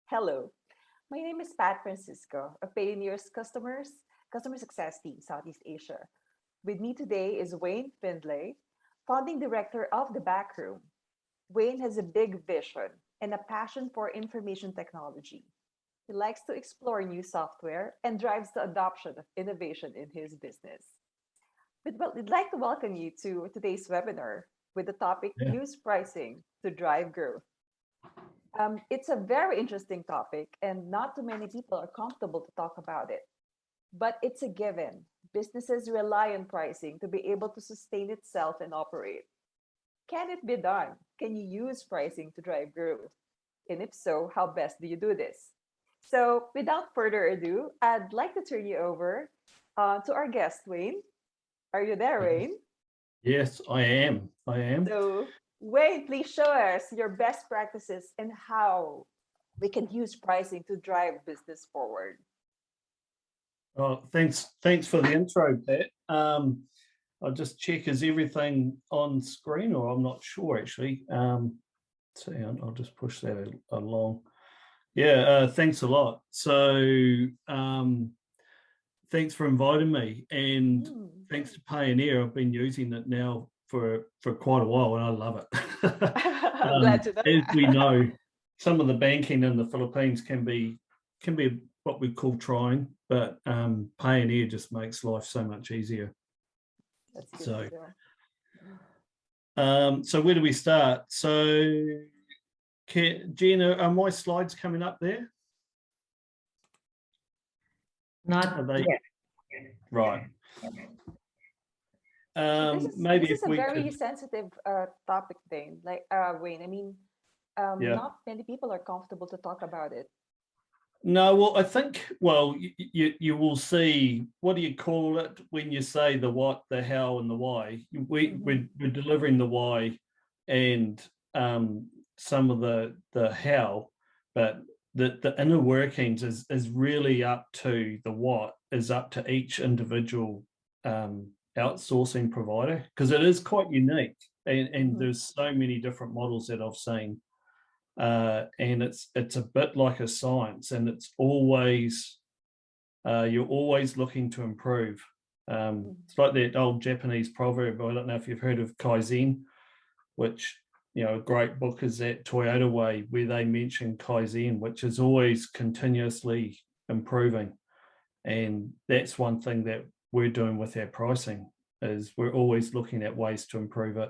Hello, my name is Pat Francisco of Payoneer's Customer Success Team, Southeast Asia. With me today is Wayne Findlay, founding director of The Backroom. Wayne has a big vision and a passion for information technology. He likes to explore new software and drives the adoption of innovation in his business. We'd like to welcome you to today's webinar with the topic Yeah. Use Pricing to Drive Growth. It's a very interesting topic, and not too many people are comfortable to talk about it. But it's a given. Businesses rely on pricing to be able to sustain itself and operate. Can it be done? Can you use pricing to drive growth? And if so, how best do you do this? So, without further ado, I'd like to turn you over to our guest, Wayne. Are you there, Wayne? Yes, I am. I am. So, Wayne, please show us your best practices and how we can use pricing to drive business forward. Oh, thanks for the intro, Pat. I'll just check, is everything on screen, or I'm not sure actually. So I'll just push that along. Yeah, thanks a lot. So thanks for inviting me, and thanks to Payoneer. I've been using it now for quite a while, and I love it. I'm glad to know As we that. know, some of the banking in the Philippines can be what we call trying, but Payoneer just makes life so much easier. That's good So, to know. so where do we start? So, Gina, are my slides coming up there? Not Are they yet. right? So Maybe this if is a we very could, sensitive topic, Dane. Like Wayne, I mean, yeah. not many people are comfortable to talk about it. No, well, I think, well, you will see, what do you call it when you say the what, the how, and the why? We're delivering the why and some of the how, but the inner workings is really up to the what, is up to each individual outsourcing provider, because it is quite unique, and there's so many different models that I've seen. And it's a bit like a science, and it's always you're always looking to improve. It's like that old Japanese proverb. I don't know if you've heard of Kaizen, which, you know, a great book is that Toyota Way, where they mention Kaizen, which is always continuously improving. And that's one thing that we're doing with our pricing, is we're always looking at ways to improve it,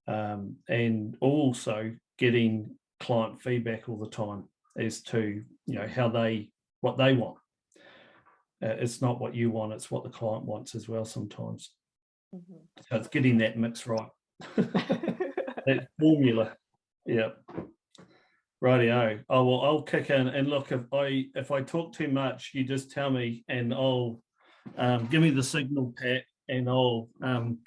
and also getting client feedback all the time as to, you know, what they want. It's not what you want, it's what the client wants as well sometimes. So it's getting that mix right. That formula. Yeah. Rightio. Oh, well, I'll kick in, and look, if I talk too much, you just tell me, and I'll give me the signal, Pat, and I'll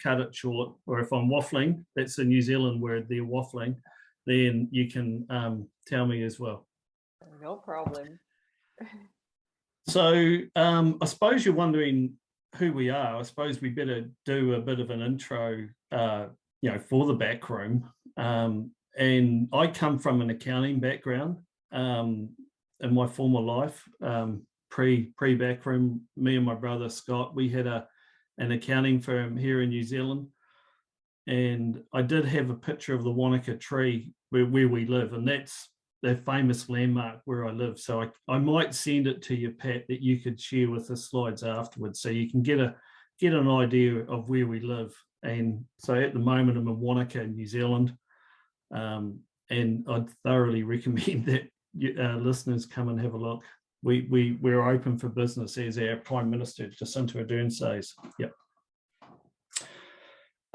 cut it short. Or if I'm waffling, that's a New Zealand word, they're waffling, then you can tell me as well. No problem. So I suppose you're wondering who we are. I suppose we better do a bit of an intro, for the back room. And I come from an accounting background in my former life. Pre backroom, me and my brother Scott, we had an accounting firm here in New Zealand, and I did have a picture of the Wanaka tree where we live, and that's the famous landmark where I live. So I might send it to you, Pat, that you could share with the slides afterwards, so you can get an idea of where we live. And so at the moment I'm in Wanaka, New Zealand, and I'd thoroughly recommend that listeners come and have a look. We're open for business, as our Prime Minister Jacinta Ardern says. Yep.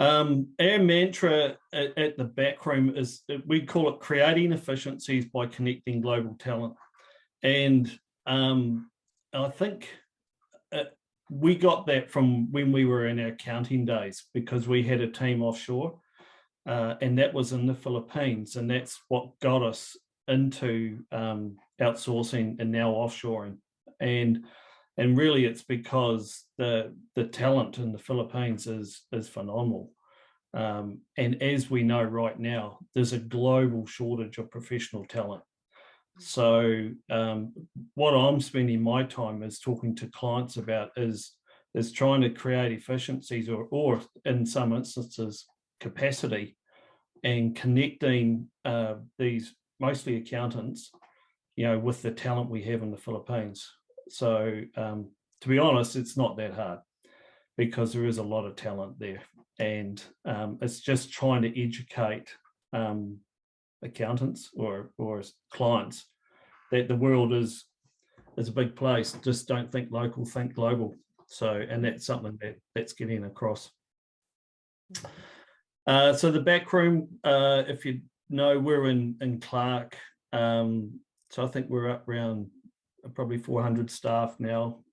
Our mantra at the backroom is, we call it creating efficiencies by connecting global talent. And I think we got that from when we were in our accounting days, because we had a team offshore, and that was in the Philippines, and that's what got us into outsourcing and now offshoring. And really it's because the talent in the Philippines is phenomenal. And as we know right now, there's a global shortage of professional talent. So what I'm spending my time is talking to clients about is trying to create efficiencies or in some instances capacity, and connecting these mostly accountants, with the talent we have in the Philippines. So to be honest, it's not that hard because there is a lot of talent there, and it's just trying to educate accountants or clients that the world is a big place. Just don't think local, think global. So, and that's something that's getting across. So the back room, if you know, we're in Clark. So I think we're up around probably 400 staff now.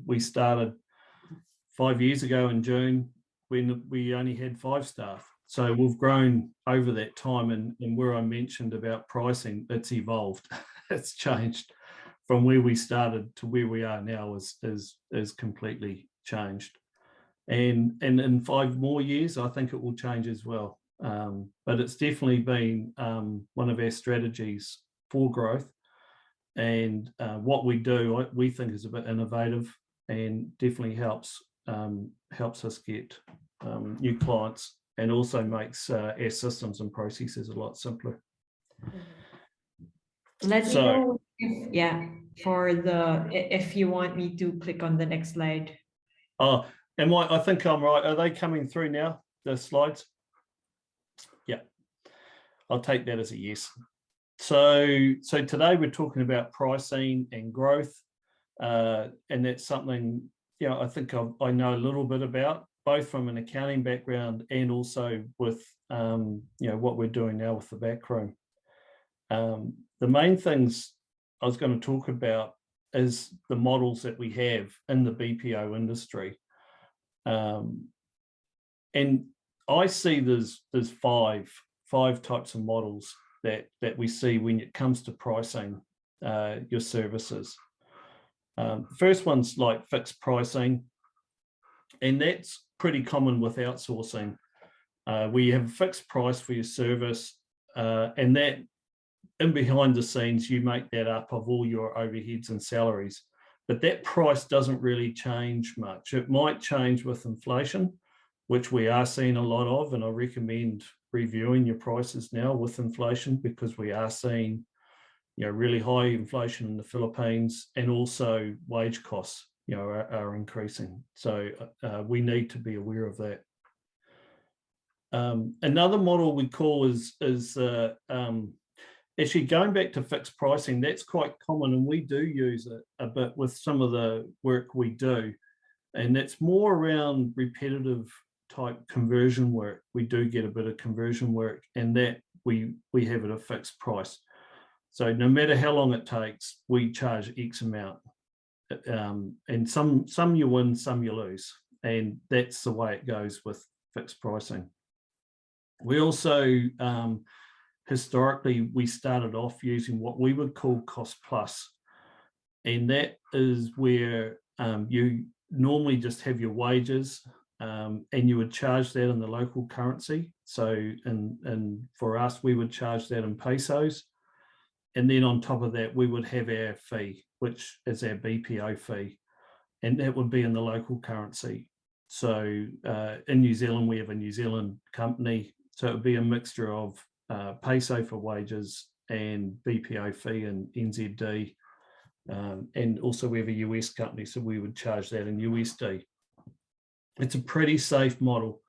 We started 5 years ago in June when we only had 5 staff. So we've grown over that time, and where I mentioned about pricing, it's evolved. It's changed from where we started to where we are now is completely changed. And in 5 more years, I think it will change as well. But it's definitely been one of our strategies for growth. And what we do, we think is a bit innovative and definitely helps us get new clients, and also makes our systems and processes a lot simpler. Let me know if you want me to click on the next slide. Oh, I think I'm right. Are they coming through now, the slides? Yeah, I'll take that as a yes. So today we're talking about pricing and growth, and that's something I think I know a little bit about, both from an accounting background and also with what we're doing now with the backroom. The main things I was going to talk about is the models that we have in the BPO industry, and I see there's five types of models that we see when it comes to pricing your services. First one's like fixed pricing, and that's pretty common with outsourcing, where you have a fixed price for your service, and that in behind the scenes you make that up of all your overheads and salaries, but that price doesn't really change much. It might change with inflation, which we are seeing a lot of, and I recommend reviewing your prices now with inflation, because we are seeing really high inflation in the Philippines, and also wage costs are increasing. So we need to be aware of that. Another model we call is actually going back to fixed pricing. That's quite common, and we do use it a bit with some of the work we do, and that's more around repetitive type conversion work. We do get a bit of conversion work, and that we have at a fixed price. So no matter how long it takes, we charge X amount, and some you win, some you lose, and that's the way it goes with fixed pricing. We also historically we started off using what we would call cost plus, and that is where you normally just have your wages, and you would charge that in the local currency. So and for us, we would charge that in pesos. And then on top of that, we would have our fee, which is our BPO fee, and that would be in the local currency. So in New Zealand, we have a New Zealand company, so it would be a mixture of peso for wages and BPO fee and NZD, and also we have a US company, so we would charge that in USD. It's a pretty safe model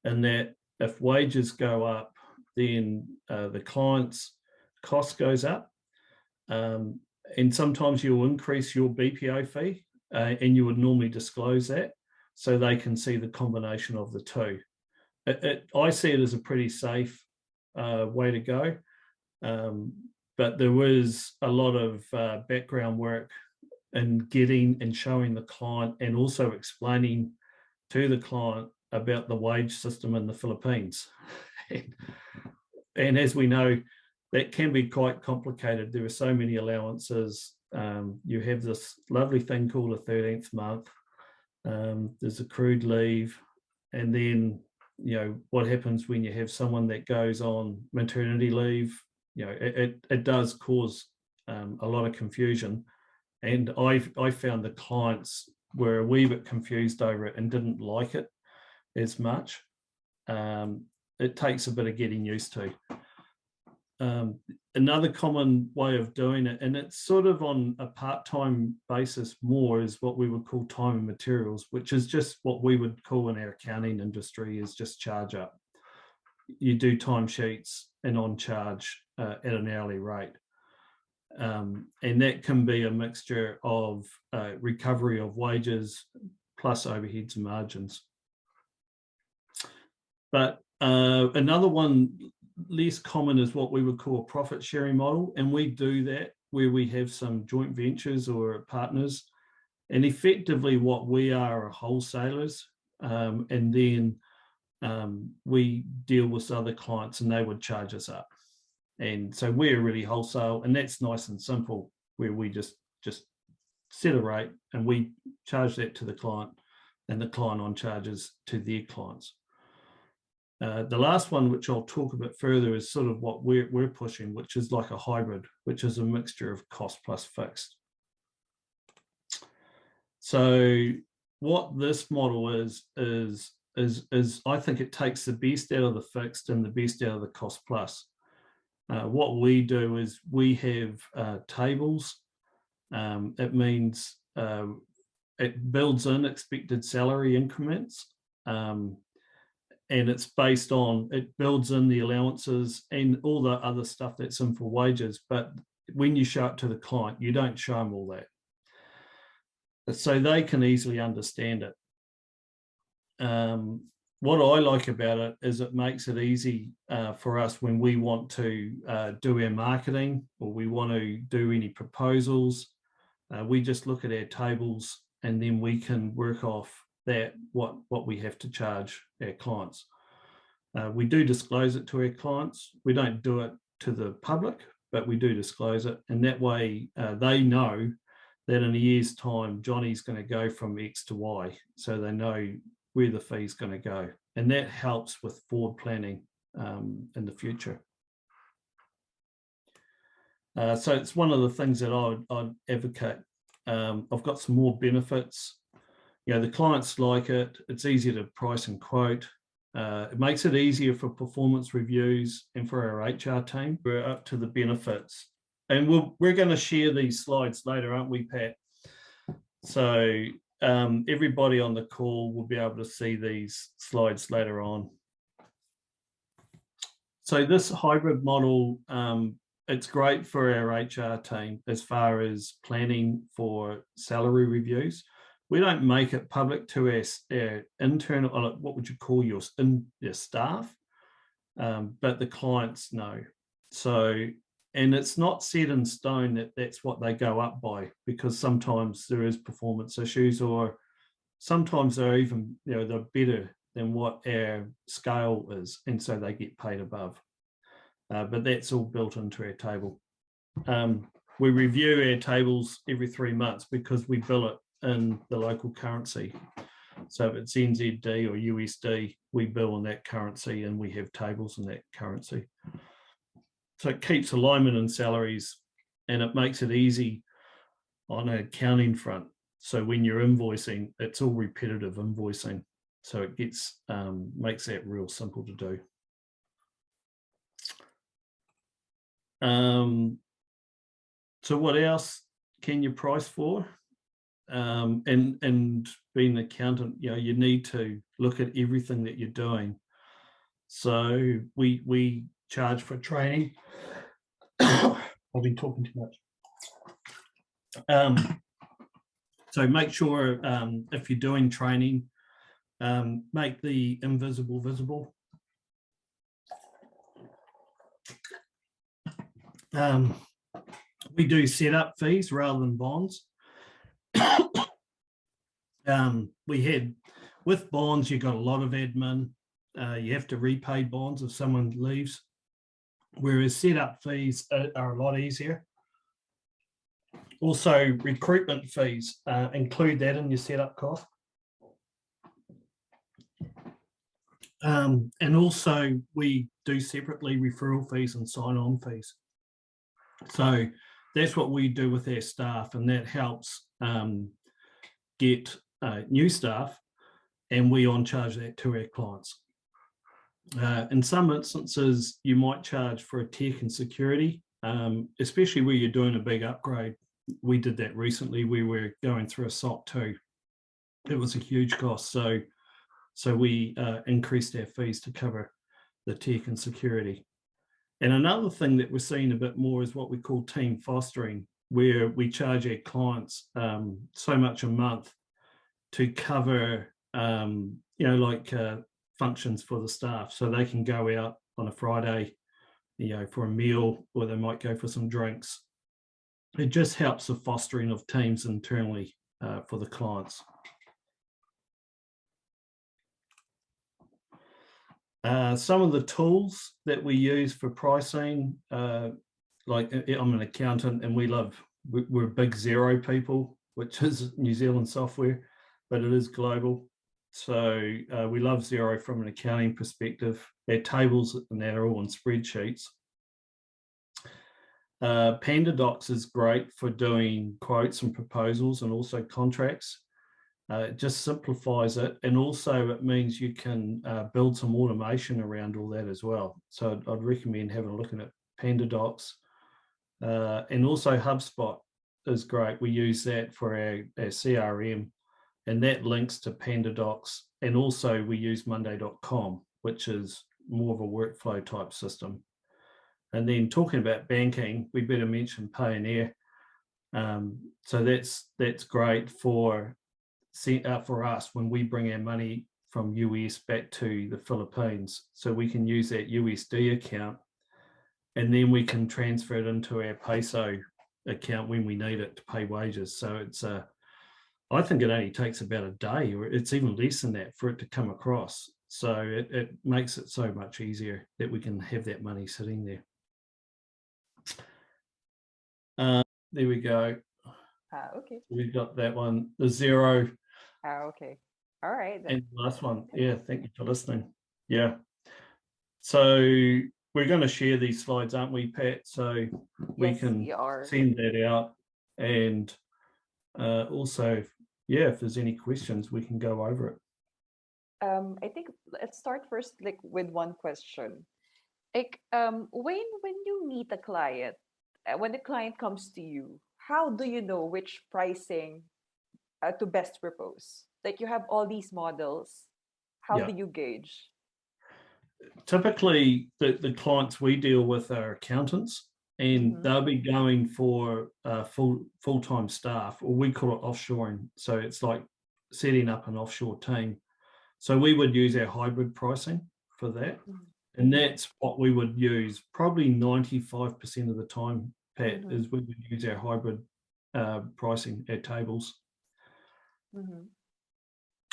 in that if wages go up, then the client's cost goes up, and sometimes you'll increase your BPO fee, and you would normally disclose that so they can see the combination of the two. I see it as a pretty safe way to go, but there was a lot of background work in getting and showing the client, and also explaining to the client about the wage system in the Philippines. And as we know, that can be quite complicated. There are so many allowances. You have this lovely thing called a 13th month. There's accrued leave. And then, what happens when you have someone that goes on maternity leave? It does cause a lot of confusion. And I found the clients were a wee bit confused over it and didn't like it as much. It takes a bit of getting used to. Another common way of doing it, and it's sort of on a part-time basis more, is what we would call time and materials, which is just what we would call in our accounting industry is just charge up. You do timesheets and on charge at an hourly rate. And that can be a mixture of recovery of wages plus overheads and margins. But another one less common is what we would call a profit sharing model. And we do that where we have some joint ventures or partners. And effectively what we are wholesalers. And then we deal with other clients and they would charge us up. And so we're really wholesale, and that's nice and simple, where we just set a rate and we charge that to the client, and the client on charges to their clients. The last one, which I'll talk a bit further, is sort of what we're pushing, which is like a hybrid, which is a mixture of cost plus fixed. So what this model is I think it takes the best out of the fixed and the best out of the cost plus. What we do is we have tables. It means it builds in expected salary increments, and it's based on, it builds in the allowances and all the other stuff that's in for wages. But when you show it to the client, you don't show them all that, so they can easily understand it. What I like about it is it makes it easy for us when we want to do our marketing or we want to do any proposals. We just look at our tables and then we can work off that what we have to charge our clients. We do disclose it to our clients. We don't do it to the public, but we do disclose it. And that way they know that in a year's time, Johnny's going to go from X to Y. So they know where the fee's going to go. And that helps with forward planning in the future. So it's one of the things that I'd advocate. I've got some more benefits. You know, the clients like it. It's easier to price and quote. It makes it easier for performance reviews and for our HR team. We're up to the benefits. And we're going to share these slides later, aren't we, Pat? So everybody on the call will be able to see these slides later on. So this hybrid model, it's great for our HR team as far as planning for salary reviews. We don't make it public to our internal, what would you call your staff, but the clients know. So, and it's not set in stone that that's what they go up by, because sometimes there is performance issues, or sometimes they're even, you know, they're better than what our scale is, and so they get paid above. But that's all built into our table. We review our tables every 3 months because we bill it in the local currency. So if it's NZD or USD, we bill in that currency and we have tables in that currency. So it keeps alignment in salaries, and it makes it easy on an accounting front. So when you're invoicing, it's all repetitive invoicing. So it gets makes that real simple to do. So what else can you price for? And being an accountant, you know, you need to look at everything that you're doing. So we charge for training. I've been talking too much. So make sure if you're doing training, make the invisible visible. We do setup fees rather than bonds. We had, with bonds, you got a lot of admin. You have to repay bonds if someone leaves, whereas setup fees are a lot easier. Also, recruitment fees, include that in your setup cost. And also, we do separately referral fees and sign-on fees. So that's what we do with our staff, and that helps get new staff, and we on charge that to our clients. In some instances, you might charge for a tech and security, especially where you're doing a big upgrade. We did that recently. We were going through a SOC 2. It was a huge cost, so we increased our fees to cover the tech and security. And another thing that we're seeing a bit more is what we call team fostering, where we charge our clients so much a month to cover, like functions for the staff, so they can go out on a Friday, for a meal, or they might go for some drinks. It just helps the fostering of teams internally for the clients. Some of the tools that we use for pricing, like I'm an accountant, and we're big Xero people, which is New Zealand software, but it is global. So we love Xero from an accounting perspective. Our tables and that are all in spreadsheets. PandaDocs is great for doing quotes and proposals, and also contracts. It just simplifies it, and also it means you can build some automation around all that as well. So I'd recommend having a look at PandaDocs. And also HubSpot is great. We use that for our CRM, and that links to PandaDocs. And also we use Monday.com, which is more of a workflow type system. And then talking about banking, we better mention Payoneer. So that's great for us when we bring our money from US back to the Philippines. So we can use that USD account, and then we can transfer it into our peso account when we need it to pay wages. So it's I think it only takes about a day, or it's even less than that, for it to come across. So it makes it so much easier that we can have that money sitting there. There we go. Okay. We've got that one, the Xero. Okay. All right. And the last one. Yeah, thank you for listening. Yeah. So we're going to share these slides, aren't we, Pat? So we Yes, can we are. send that out. And also, if there's any questions, we can go over it. I think let's start first, like, with one question. Like, when you meet a client, when the client comes to you, how do you know which pricing to best propose? Like, you have all these models. How do you gauge? Typically, the clients we deal with are accountants, and they'll be going for full-time staff, or we call it offshoring. So it's like setting up an offshore team. So we would use our hybrid pricing for that. And that's what we would use probably 95% of the time, Pat, is we would use our hybrid pricing, our tables.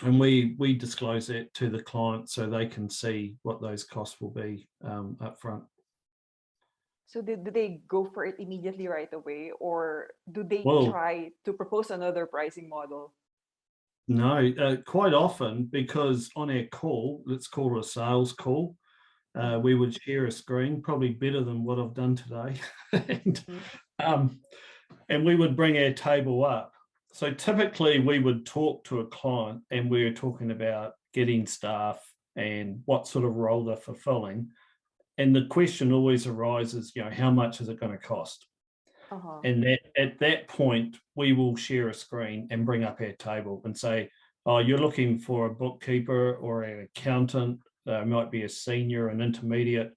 And we disclose that to the client so they can see what those costs will be up front. So do they go for it immediately right away, or do they try to propose another pricing model? No, quite often, because on our call, let's call it a sales call, we would share a screen, probably better than what I've done today. And we would bring our table up. So typically we would talk to a client, and we're talking about getting staff and what sort of role they're fulfilling. And the question always arises, how much is it going to cost? And at that point, we will share a screen and bring up our table and say, oh, you're looking for a bookkeeper or an accountant, might be a senior, an intermediate.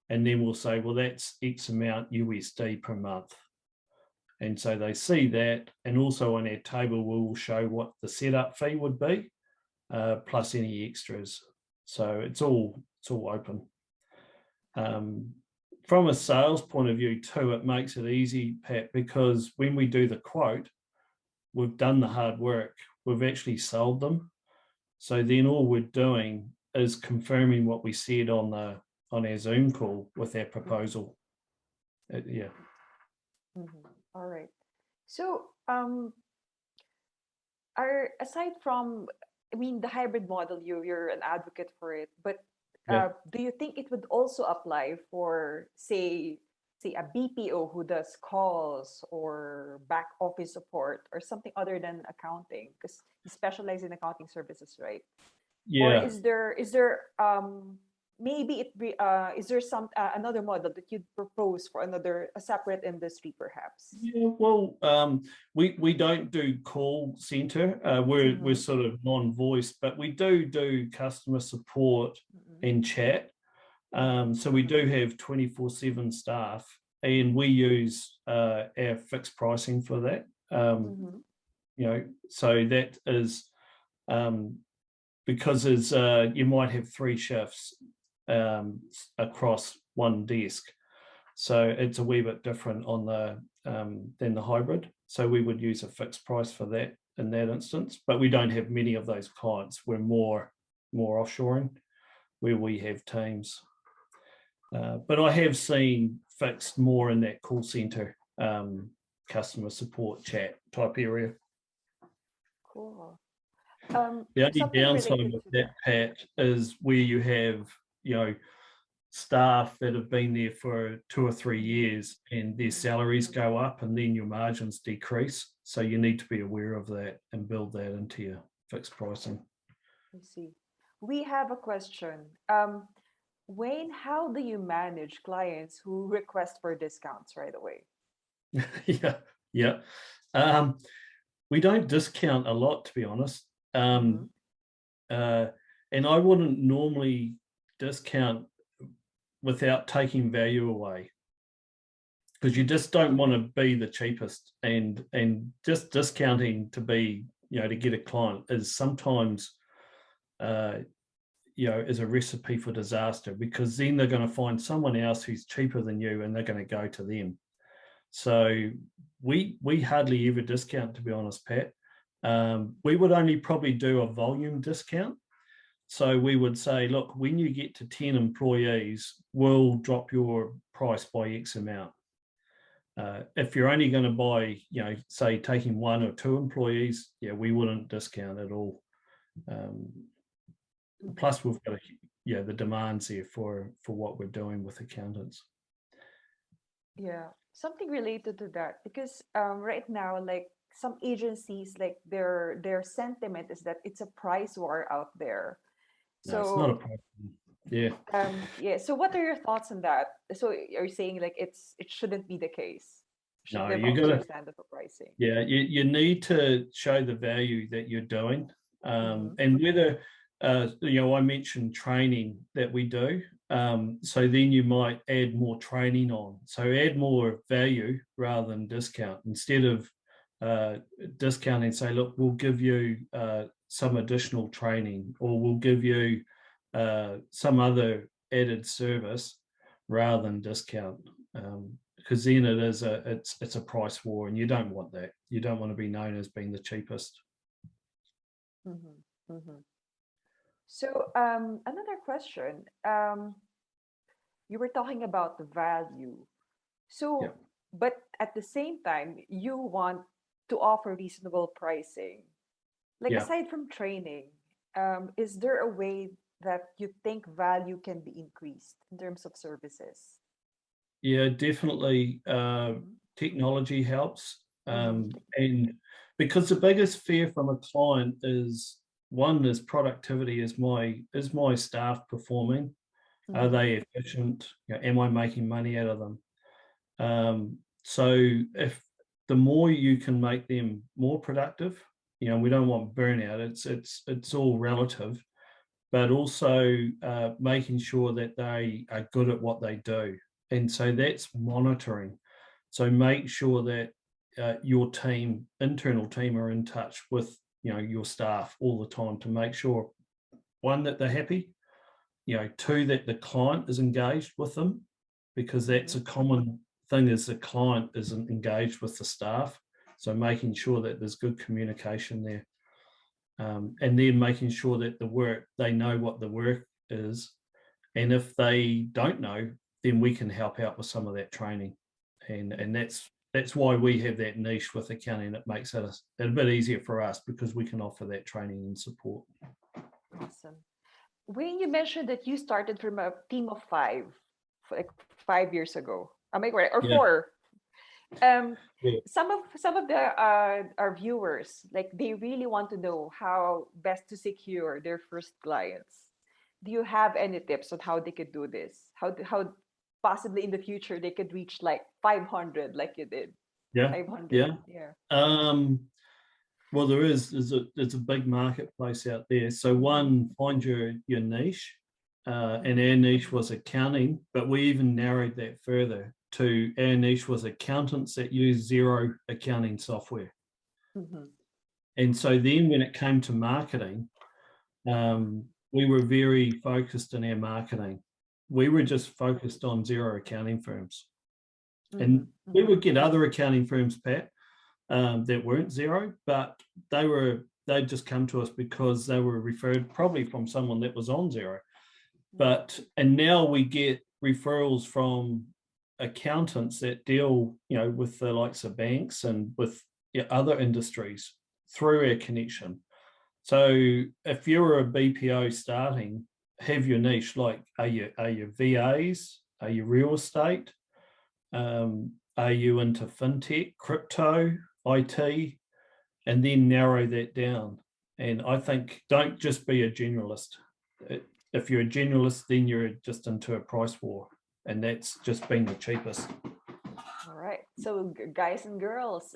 And then we'll say, well, that's X amount USD per month. And so they see that, and also on our table, we will show what the setup fee would be, plus any extras. So it's all open. From a sales point of view too, it makes it easy, Pat, because when we do the quote, we've done the hard work. We've actually sold them. So then all we're doing is confirming what we said on our Zoom call with our proposal. Yeah. All right. So, aside from, the hybrid model, you're an advocate for it, but do you think it would also apply for, say say a BPO who does calls or back office support or something other than accounting? Because you specialize in accounting services, right? Or Yeah. is there maybe is there some another model that you'd propose for another a separate industry perhaps? Yeah, well, we don't do call center. We're Mm-hmm. sort of non-voice, but we do customer support Mm-hmm. and chat. Mm-hmm. So we do have 24/7 staff, and we use our fixed pricing for that. Mm-hmm. So that is um, because as you might have 3 shifts across one desk. So it's a wee bit different on the than the hybrid. So we would use a fixed price for that in that instance, but we don't have many of those clients. We're more offshoring where we have teams. But I have seen fixed more in that call center customer support chat type area. Cool. The only Something downside related with to that, that. Pat, is where you have, staff that have been there for 2 or 3 Mm-hmm. years and their Mm-hmm. salaries go up and then your margins decrease. So you need to be aware of that and build that into your fixed pricing. I see. We have a question. Wayne, how do you manage clients who request for discounts right away? Yeah, yeah. We don't discount a lot, to be honest. Mm-hmm. Uh, and I wouldn't normally discount without taking value away, because you just don't want to be the cheapest, and just discounting to be, to get a client is sometimes uh, is a recipe for disaster, because then they're going to find someone else who's cheaper than you and they're going to go to them. So we hardly ever discount, to be honest, Pat. We would only probably do a volume discount. So we would say, look, when you get to 10 employees, we'll drop your price by X amount. If you're only going to buy, say taking 1 or 2 employees, we wouldn't discount at all. Mm-hmm. Plus, we've got the demands there for what we're doing with accountants. Yeah, something related to that because right now, like some agencies, like their sentiment is that it's a price war out there. No, it's not a So problem. Yeah. yeah. So what are your thoughts on that? So are you saying like it shouldn't be the case? Should No, there you got also be to. standard for pricing? Yeah, you need to show the value that you're doing, Mm-hmm. and whether I mentioned training that we do. So then you might add more training on. So add more value rather than discount. Instead of discounting, say, look, we'll give you some additional training, or we'll give you some other added service rather than discount. Because then it's a price war, and you don't want that. You don't want to be known as being the cheapest. Mm-hmm. Mm-hmm. So another question. You were talking about the value. Yeah, So, but at the same time, you want to offer reasonable pricing. Like yeah, aside from training, is there a way that you think value can be increased in terms of services? yeah. Definitely, Mm-hmm. technology helps, Mm-hmm. and because the biggest fear from a client is, one is productivity. Is my staff performing? Are Mm-hmm. they efficient? Am I making money out of them? So if the more you can make them more productive, we don't want burnout. It's all relative, but also making sure that they are good at what they do, and so that's monitoring. So make sure that your internal team, are in touch with your staff all the time to make sure, one, that they're happy, two, that the client is engaged with them, because that's Mm-hmm. a common thing, is the client isn't engaged with the staff. So making sure that there's good communication there, and then making sure that they know what the work is, and if they don't know, then we can help out with some of that training, and that's why we have that niche with accounting. It makes it a bit easier for us, because we can offer that training and support. Awesome. When you mentioned that you started from a team of five, like 5 years ago. Am I correct? Or Yeah. four? Um, Yeah. some of the our viewers, like, they really want to know how best to secure their first clients. Do you have any tips on how they could do this? How possibly in the future they could reach like 500 like you did? Yeah. 500. Yeah. Yeah. Um, well, there's a big marketplace out there. So Mm-hmm. one, find your niche, and Mm-hmm. our niche was accounting, but we even narrowed that further to our niche was accountants that use zero accounting software. Mm-hmm. And so then when it came to marketing, we were very focused in our marketing. We were just focused on zero accounting firms, Mm-hmm. and we Mm-hmm. would get other accounting firms, Pat, that weren't zero, but they'd just come to us because they were referred probably from someone that was on zero. But and now we get referrals from accountants that deal, with the likes of banks and with other industries through our connection. So if you're a BPO starting, have your niche. Like, are you VAs? Are you real estate? Are you into fintech, crypto, IT? And then narrow that down. And I think don't just be a generalist. If you're a generalist, then you're just into a price war, and that's just being the cheapest. All right. So, guys and girls,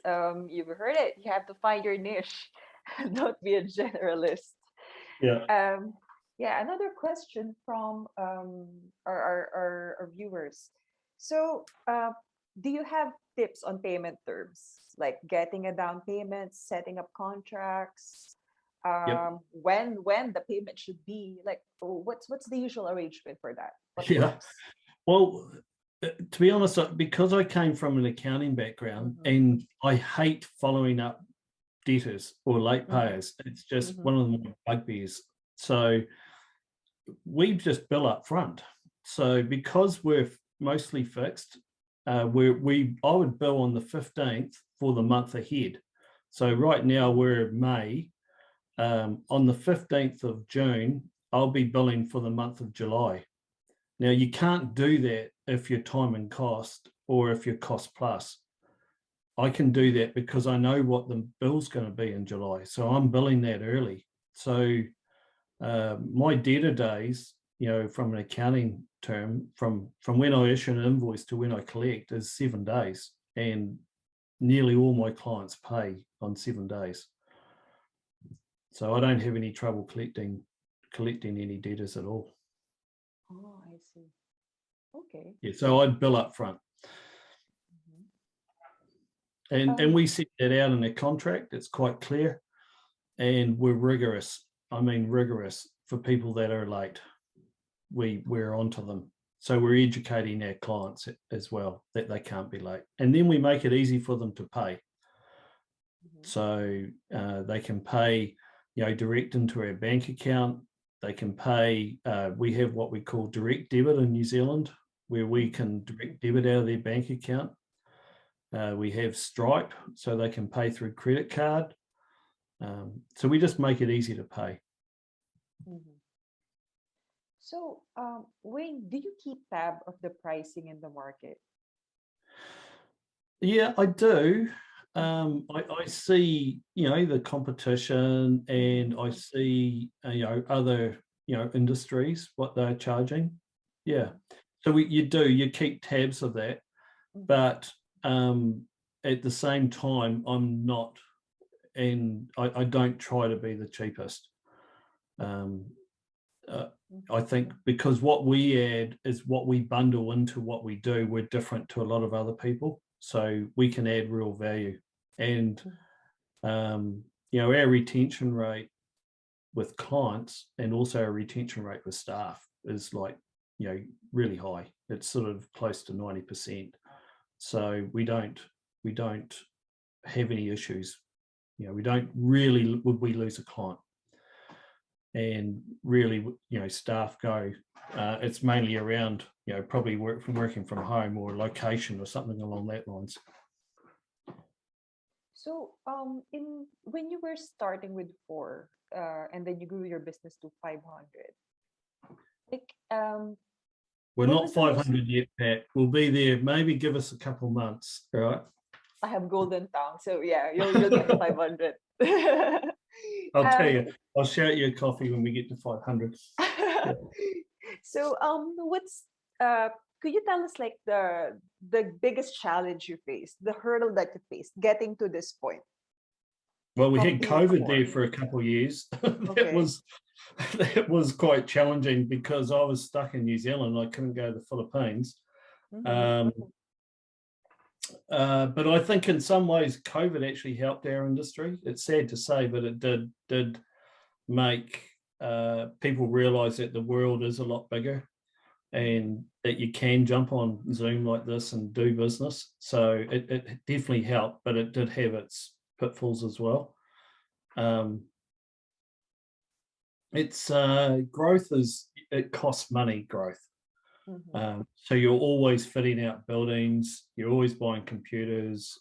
you've heard it. You have to find your niche. Don't be a generalist. Yeah. Um, yeah, another question from our viewers. So, do you have tips on payment terms, like getting a down payment, setting up contracts, Yep. when the payment should be? Like, what's the usual arrangement for that? What Yeah. works? Well, to be honest, because I came from an accounting background Mm-hmm. and I hate following up debtors or late Mm-hmm. payers, it's just Mm-hmm. one of the bugbears. So we just bill up front. So because we're mostly fixed, I would bill on the 15th for the month ahead. So right now we're May. On the 15th of June, I'll be billing for the month of July. Now you can't do that if you're time and cost or if you're cost plus. I can do that because I know what the bill's going to be in July. So I'm billing that early. So my debtor days, from an accounting term, from when I issue an invoice to when I collect is 7 days, and nearly all my clients pay on 7 days. So I don't have any trouble collecting any debtors at all. Oh, I see. Okay. Yeah, so I'd bill up front, Mhm. and we set that out in a contract. It's quite clear, and we're rigorous. I mean, rigorous for people that are late. We're onto them. So we're educating our clients as well that they can't be late. And then we make it easy for them to pay. Mhm. So they can pay, direct into our bank account. They can pay, we have what we call direct debit in New Zealand, where we can direct debit out of their bank account. We have Stripe, so they can pay through credit card. So we just make it easy to pay. Mhm. So, Wayne, do you keep tab of the pricing in the market? Yeah, I do. Mhm. I see, the competition, and I Mhm. see, other, industries, what they're charging. Yeah. Mhm. So you keep tabs of that, Mhm. but at the same time, I'm not, and I don't try to be the cheapest. Um, uh, I think because what we add is what we bundle into what we do, we're different to a lot of other people. So we can add real value. And, Mhm. our retention rate with clients and also our retention rate with staff is like, really high. It's sort of close to 90%. So we don't have any issues. We don't really, would we lose a client? And really, staff go. It's mainly around, probably working from home or location or something along that lines. So, in when you were starting with four, and then you grew your business to 500, like, We're What not was the most? 500 yet, Pat. We'll be there. Maybe give us a couple months, all right? I have golden tongue, so yeah, you'll get to 500. I'll tell um, you. I'll shout you a coffee when we get to 500. Yeah. so what's could you tell us like the biggest challenge you faced, the hurdle that you faced getting to this point Well, we from had being COVID there poor? for a couple of years. that Okay. was that was quite challenging because I was stuck in New Zealand. I couldn't go to the Philippines. Mm-hmm. Um, but I think in some ways COVID actually helped our industry. It's sad to say, but it did make people realise that the world is a lot bigger and that you can jump on Zoom like this and do business. So it definitely helped, but it did have its pitfalls as well. It's growth it costs money, growth. Mm-hmm. So you're always fitting out buildings, you're always buying computers,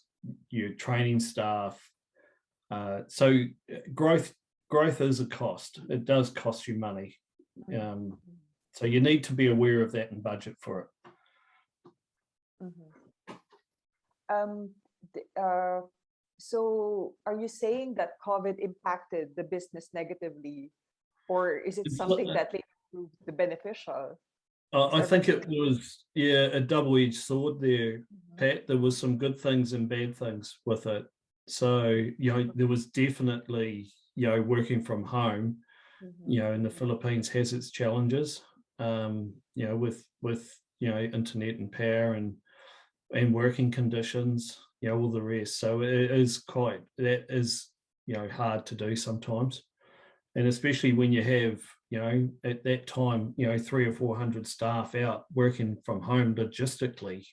you're training staff. So growth is a cost. It does cost you money. So you need to be aware of that and budget for it. Mm-hmm. Um, so are you saying that COVID impacted the business negatively, or is it something that later proved the beneficial? I think Everything. it was a double-edged sword there, Mhm. Pat. There was some good things and bad things with it. So there was definitely working from home. Mhm. In the Philippines has its challenges. With internet and power and working conditions. All the rest. So that is hard to do sometimes, and especially when you have at that time 300 or 400 staff out working from home logistically,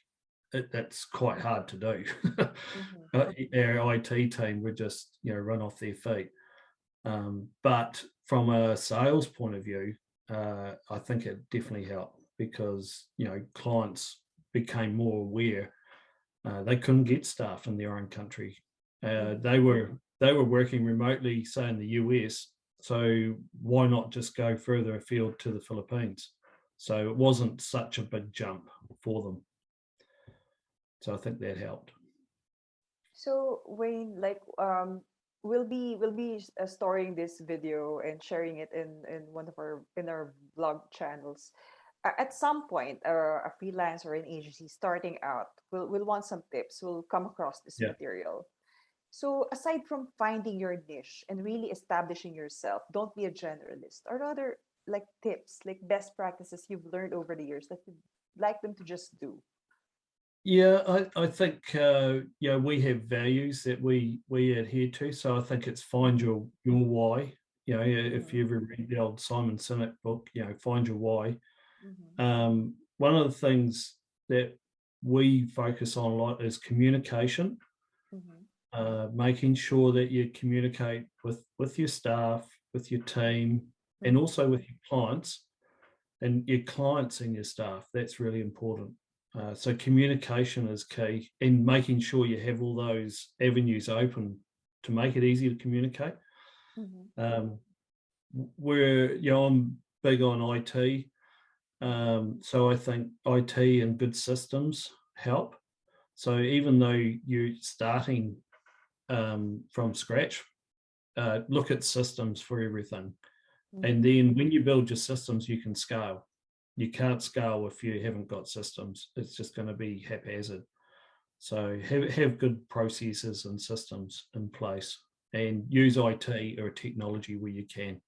that's quite hard to do. Mhm. Our IT team would just run off their feet, but from a sales point of view, I think it definitely helped because clients became more aware. They couldn't get staff in their own country. They were working remotely, say in the US. So why not just go further afield to the Philippines? So it wasn't such a big jump for them. So I think that helped. So Wayne, like we'll be storing this video and sharing it in one of our vlog channels. At some point, a freelance or an agency starting out will want some tips. Will come across this Yeah. material. So aside from finding your niche and really establishing yourself, don't be a generalist. Are there other like tips, like best practices you've learned over the years that you'd like them to just do? Yeah, I think we have values that we adhere to. So I think it's find your why. If you Mhm. ever read the old Simon Sinek book, find your why. Mhm. One of the things that we focus on a lot is communication, Mhm. making sure that you communicate with your staff, with your team, and Mhm. also with your clients and your clients and your staff. That's really important. So communication is key, and making sure you have all those avenues open to make it easy to communicate. Mhm. Um, I'm big on IT, so I think IT and good systems help. So even though you're starting from scratch, look at systems for everything. And Mhm. then when you build your systems, you can scale. You can't scale if you haven't got systems. It's just going to be haphazard. So have good processes and systems in place and use IT or technology where you can.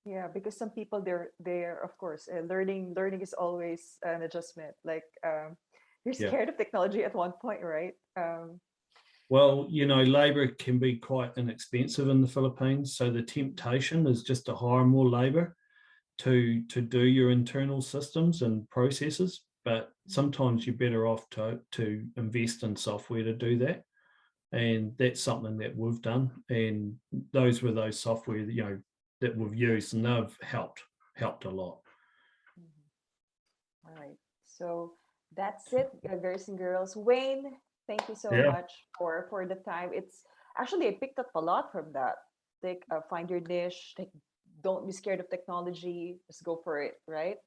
Yeah, because some people they're of course learning is always an adjustment. Like you're Yeah. scared of technology at one point, right? Well, labor can be quite inexpensive in the Philippines. So the temptation is just to hire more labor to do your internal systems and processes. But sometimes you're better off to invest in software to do that. And that's something that we've done. And those were those software that we've used, and they've helped a lot. All right. So that's it, girls and girls. Wayne, thank you so Yeah. much for the time. It's actually I picked up a lot from that. Like find your niche. Like don't be scared of technology. Just go for it, right?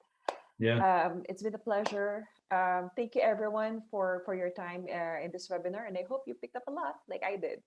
Yeah. It's been a pleasure. Thank you everyone for your time in this webinar, and I hope you picked up a lot like I did.